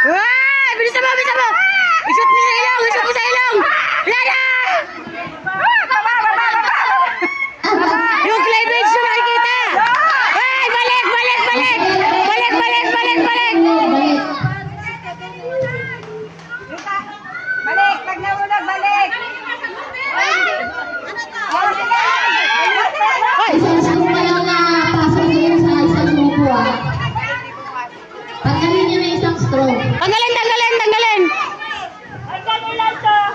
Wah! Bilisan mo, bilisan mo! Ishoot mo sa ilong! Ishoot mo sa ilong! Wala na! Yung cleavage na makikita! Ay! Balik! Balik! Balik! Balik! Balik! Balik! Balik! Balik! Pag nahulog, balik! Isang scoop pa lang na pasok yun sa isang grupo ah. Tanggalin niyo na isang straw. Tanggalin! Tanggalin! Tanggalin!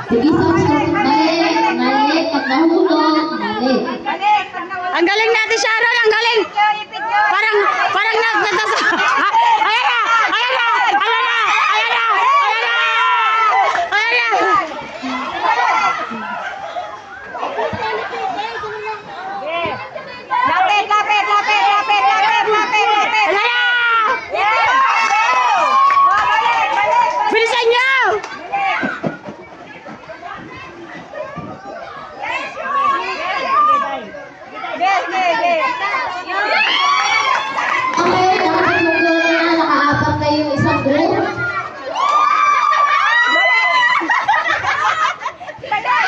Sige, isang scoop. Mali, mali. Pag nahulog, mali. Balik! Pag nahulog, Ang galing natin, Sharon! Ang galing! ipit nyo! Parang nagtatas... Ayan na! Ayan na! Ayan na! Ayan na! Ayan na! Ayan na! Lapit! Lapit! Lapit! Lapit! Lapit! Lapit! Lapit! Ayan na! Yes! Oh, balik! Balik! Bilisan niyo! Yes! Yes! Yes! Okay, nakatulog na nakaapat na yung isang group.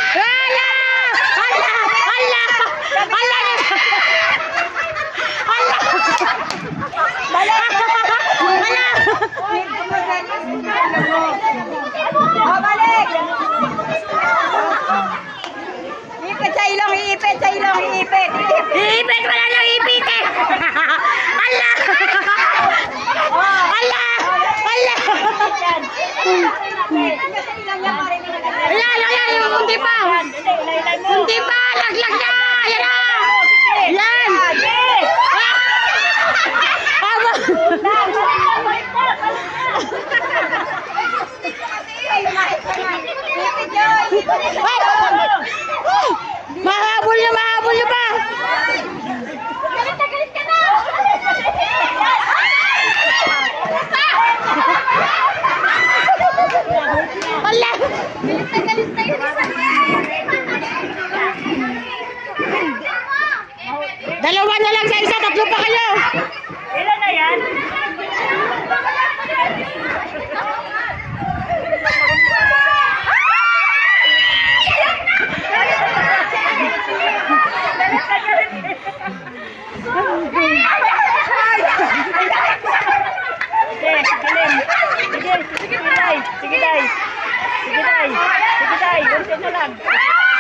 Hala! Hala! Hala! Hala! Oh, balik! Ipit sa ilong, iipit sa ilong, iipit. Iipit! Wala nang ipit eh! Hala! Hala! Hala! Ayan! Ayan! Yung kunti pa! Kunti pa! Laglag na! Ayan na! Ayan! Aba! Ipit nyo, ipit nyo. Mahabol na! Mahabol na pa! Galit ka na! Hala! Galit na yun. Dalawa na lang sa isa! Tatlo pa kayo! Ilan na yan?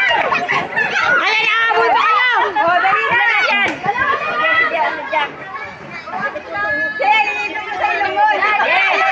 Ayan! Nahabol pa kayo! Oh, dali na yan. Sige, ipit mo sa ilong mo. Yes!